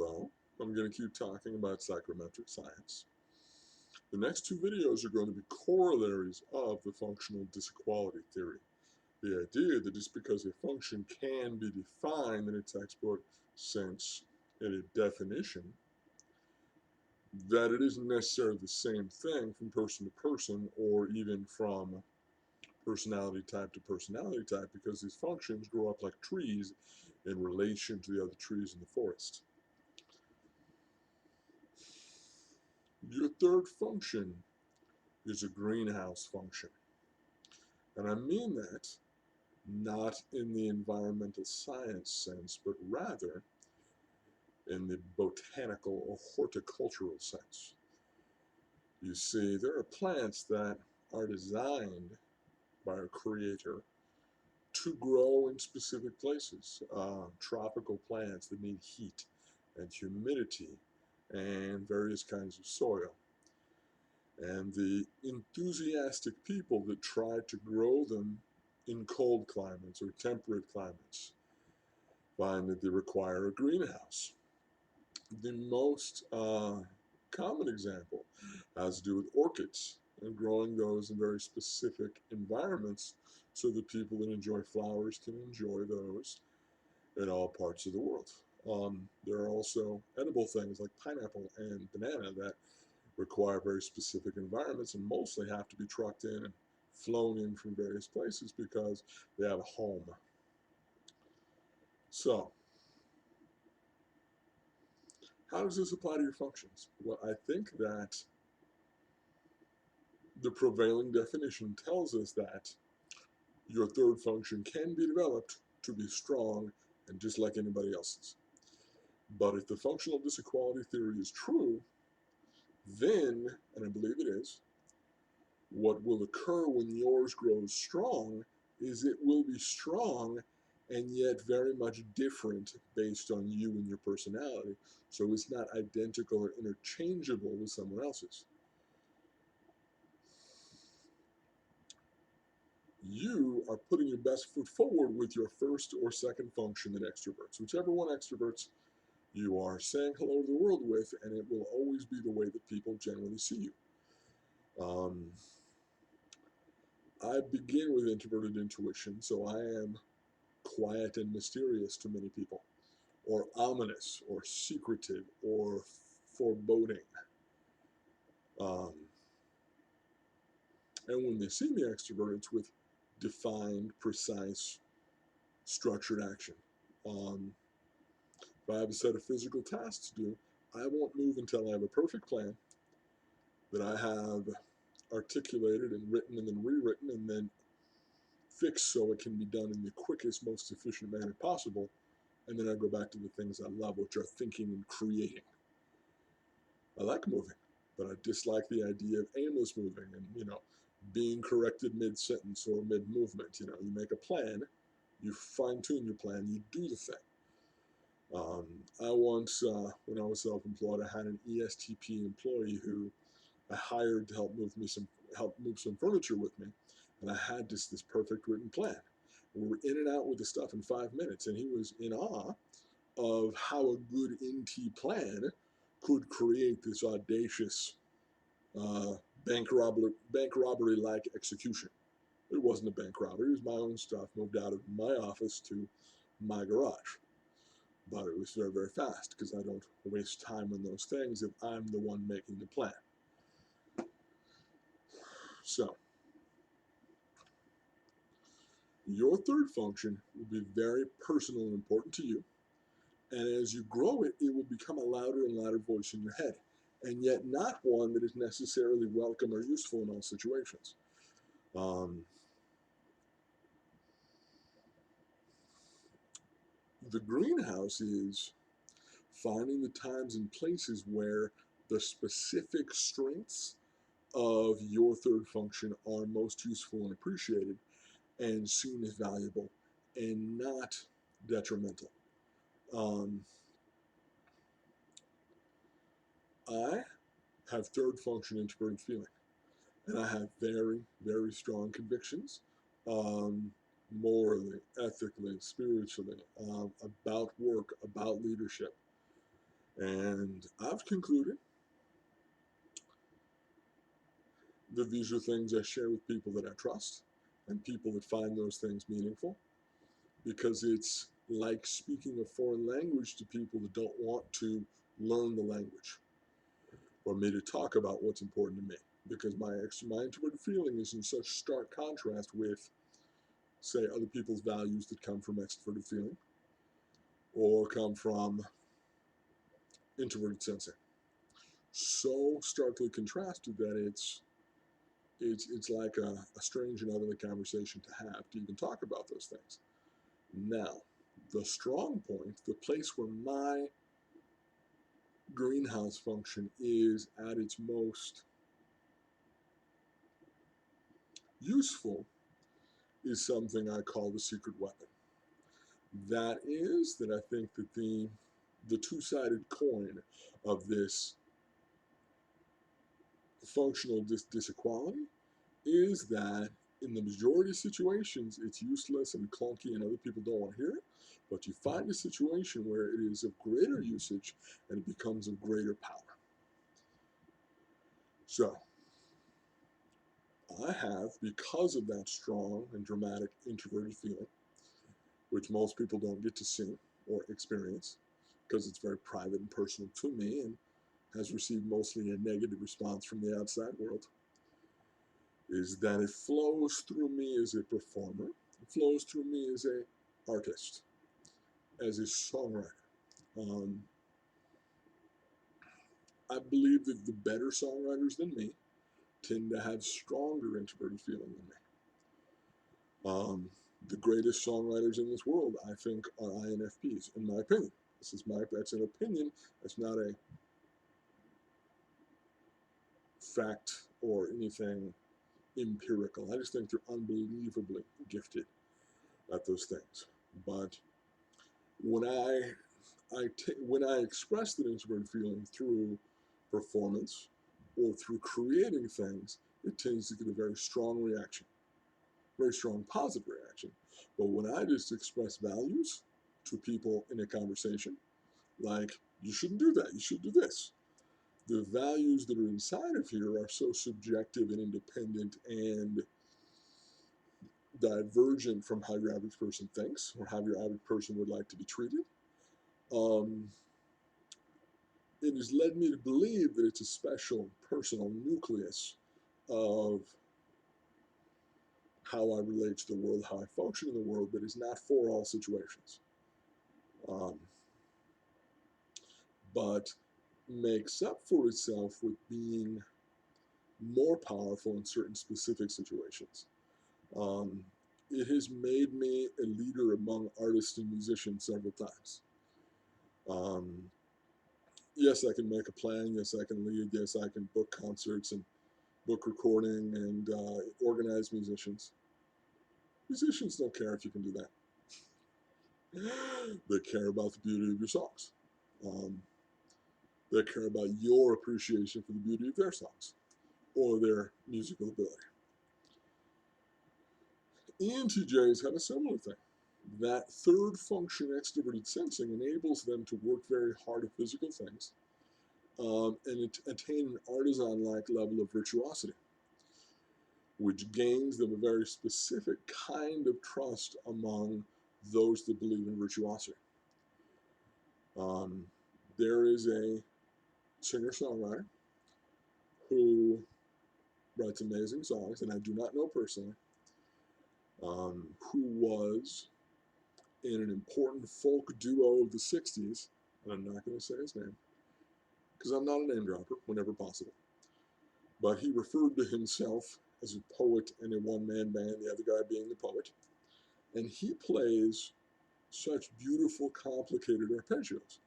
Hello, I'm going to keep talking about psychrometric science. The next two videos are going to be corollaries of the functional disequality theory. The idea that just because a function can be defined in a textbook sense in a definition, that it isn't necessarily the same thing from person to person or even from personality type to personality type, because these functions grow up like trees in relation to the other trees in the forest. Your third function is a greenhouse function. And I mean that not in the environmental science sense, but rather in the botanical or horticultural sense. You see, there are plants that are designed by a creator to grow in specific places. Tropical plants that need heat and humidity and various kinds of soil. And the enthusiastic people that try to grow them in cold climates or temperate climates find that they require a greenhouse. The most common example has to do with orchids and growing those in very specific environments so that people that enjoy flowers can enjoy those in all parts of the world. There are also edible things like pineapple and banana that require very specific environments and mostly have to be trucked in and flown in from various places because they have a home. So, how does this apply to your functions? Well, I think that the prevailing definition tells us that your third function can be developed to be strong and just like anybody else's. But if the functional disequality theory is true, then, and I believe it is, what will occur when yours grows strong is it will be strong and yet very much different based on you and your personality. So it's not identical or interchangeable with someone else's. You are putting your best foot forward with your first or second function that extroverts. Whichever one extroverts, you are saying hello to the world with, and it will always be the way that people generally see you. I begin with introverted intuition, so I am quiet and mysterious to many people, or ominous, or secretive, or foreboding. Um, and when they see me extroverted, it's with defined, precise, structured action. Um, if I have a set of physical tasks to do, I won't move until I have a perfect plan that I have articulated and written and then rewritten and then fixed so it can be done in the quickest, most efficient manner possible. And then I go back to the things I love, which are thinking and creating. I like moving, but I dislike the idea of aimless moving and, being corrected mid-sentence or mid-movement. You make a plan, you fine-tune your plan, you do the thing. I once, when I was self-employed, I had an ESTP employee who I hired to help move some furniture with me, and I had this perfect written plan. We were in and out with the stuff in 5 minutes, and he was in awe of how a good NT plan could create this audacious uh, bank robbery like execution. It wasn't a bank robbery; it was my own stuff moved out of my office to my garage. But it was very, very fast because I don't waste time on those things if I'm the one making the plan. So, your third function will be very personal and important to you. And as you grow it, it will become a louder and louder voice in your head, and yet not one that is necessarily welcome or useful in all situations. Um, the greenhouse is finding the times and places where the specific strengths of your third function are most useful and appreciated and seen as valuable and not detrimental. Um, I have third function introverted feeling, and I have very, very strong convictions, um, morally, ethically, spiritually, about work, about leadership. And I've concluded that these are things I share with people that I trust and people that find those things meaningful, because it's like speaking a foreign language to people that don't want to learn the language or me to talk about what's important to me, because my introverted feeling is in such stark contrast with, say, other people's values that come from extroverted feeling or come from introverted sensing. So starkly contrasted that it's like a strange and ugly conversation to have to even talk about those things. Now, the strong point, the place where my greenhouse function is at its most useful, is something I call the secret weapon. That is that I think that the two-sided coin of this functional disequality is that in the majority of situations it's useless and clunky and other people don't want to hear it, but you find a situation where it is of greater usage and it becomes of greater power. So I have, because of that strong and dramatic introverted feeling, which most people don't get to see or experience because it's very private and personal to me and has received mostly a negative response from the outside world, is that it flows through me as a performer, it flows through me as an artist, as a songwriter. Um, I believe that the better songwriters than me tend to have stronger introverted feeling than me. The greatest songwriters in this world, I think, are INFPs, in my opinion. That's an opinion. That's not a fact or anything empirical. I just think they're unbelievably gifted at those things. But when when I express that introverted feeling through performance or through creating things, it tends to get a very strong reaction, very strong positive reaction. But when I just express values to people in a conversation, like, you shouldn't do that, you should do this, the values that are inside of here are so subjective and independent and divergent from how your average person thinks or how your average person would like to be treated. Um, it has led me to believe that it's a special personal nucleus of how I relate to the world, how I function in the world, but is not for all situations. Um, but makes up for itself with being more powerful in certain specific situations. Um, it has made me a leader among artists and musicians several times. Um, yes, I can make a plan. Yes, I can lead. Yes, I can book concerts and book recording and organize musicians. Musicians don't care if you can do that. They care about the beauty of your songs. Um, they care about your appreciation for the beauty of their songs or their musical ability. ENTJs have a similar thing. That third function, extroverted sensing, enables them to work very hard at physical things and attain an artisan-like level of virtuosity, which gains them a very specific kind of trust among those that believe in virtuosity. Um, there is a singer-songwriter who writes amazing songs, and I do not know personally, who was in an important folk duo of the 60s, and I'm not going to say his name, because I'm not a name dropper whenever possible. But he referred to himself as a poet in a one-man band, the other guy being the poet. And he plays such beautiful, complicated arpeggios.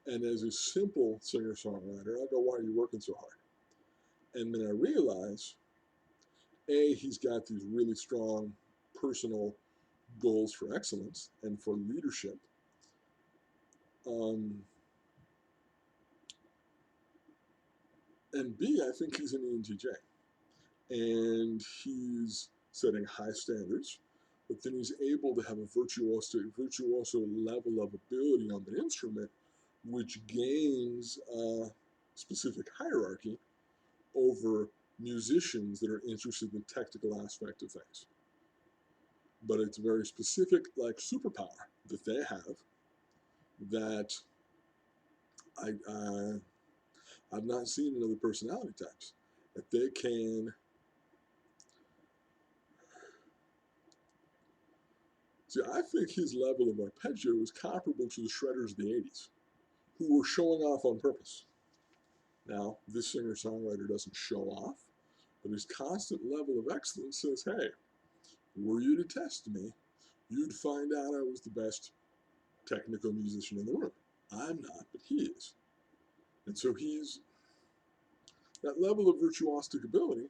And as a simple singer-songwriter, I go, why are you working so hard? And then I realize, A, he's got these really strong personal goals for excellence and for leadership. And B, I think he's an ENTJ. And he's setting high standards, but then he's able to have a virtuoso level of ability on the instrument which gains a specific hierarchy over musicians that are interested in the technical aspect of things. But it's a very specific, like, superpower that they have that I've not seen in other personality types. That they can, see, I think his level of arpeggio is comparable to the shredders of the 80s, who were showing off on purpose. Now, this singer-songwriter doesn't show off, but his constant level of excellence says, hey, were you to test me, you'd find out I was the best technical musician in the room. I'm not, but he is. And so that level of virtuosic ability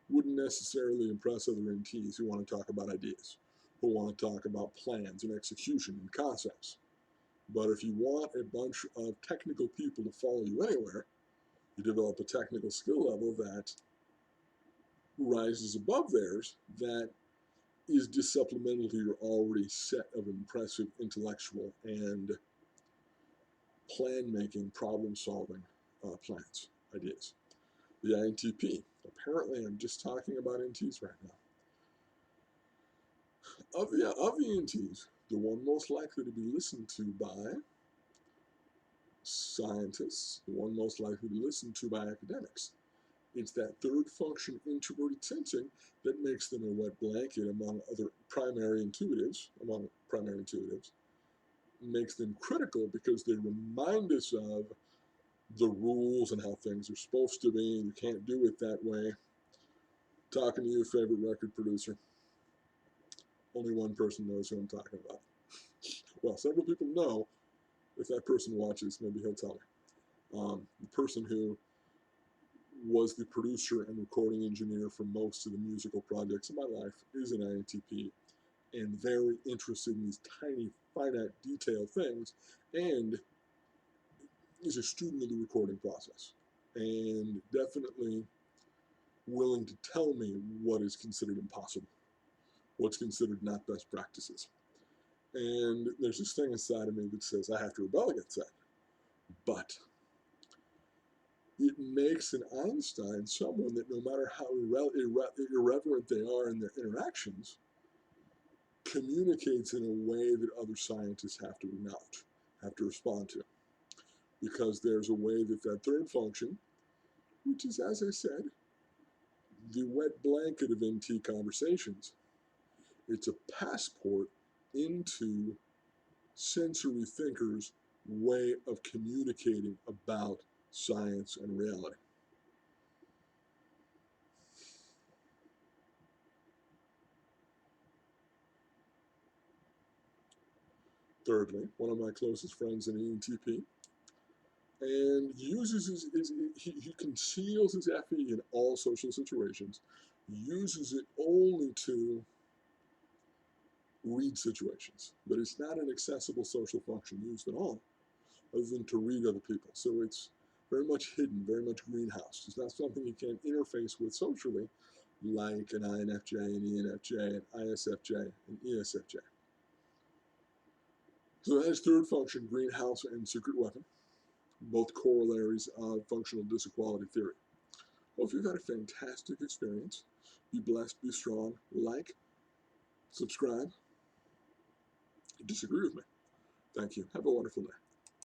wouldn't necessarily impress other NTs who want to talk about ideas, who want to talk about plans and execution and concepts. But if you want a bunch of technical people to follow you anywhere, you develop a technical skill level that rises above theirs, that is just supplemental to your already set of impressive intellectual and plan-making, problem-solving plans, ideas. The INTP. Apparently, I'm just talking about NTs right now. Of the NTs, the one most likely to be listened to by scientists, the one most likely to be listened to by academics, it's that third function, introverted sensing, that makes them a wet blanket among primary intuitives, makes them critical because they remind us of the rules and how things are supposed to be, and you can't do it that way. Talking to your favorite record producer. Only one person knows who I'm talking about. Well, several people know. If that person watches, maybe he'll tell me. The person who was the producer and recording engineer for most of the musical projects in my life is an INTP and very interested in these tiny, finite, detailed things, and is a student of the recording process, and definitely willing to tell me what is considered impossible, what's considered not best practices. And there's this thing inside of me that says I have to rebel against that. But it makes an Einstein someone that no matter how irreverent they are in their interactions, communicates in a way that other scientists have to acknowledge, have to respond to. Because there's a way that that third function, which is, as I said, the wet blanket of NT conversations, it's a passport into sensory thinkers' way of communicating about science and reality. Thirdly, one of my closest friends in ENTP, and uses he conceals his FE in all social situations, uses it only to read situations, but it's not an accessible social function used at all, other than to read other people. So it's very much hidden, very much greenhouse. It's not something you can interface with socially, like an INFJ, an ENFJ, an ISFJ, an ESFJ. So that is third function, greenhouse and secret weapon, both corollaries of functional disequality theory. Hope you've had a fantastic experience. Be blessed, be strong, like, subscribe, disagree with me. Thank you. Have a wonderful day.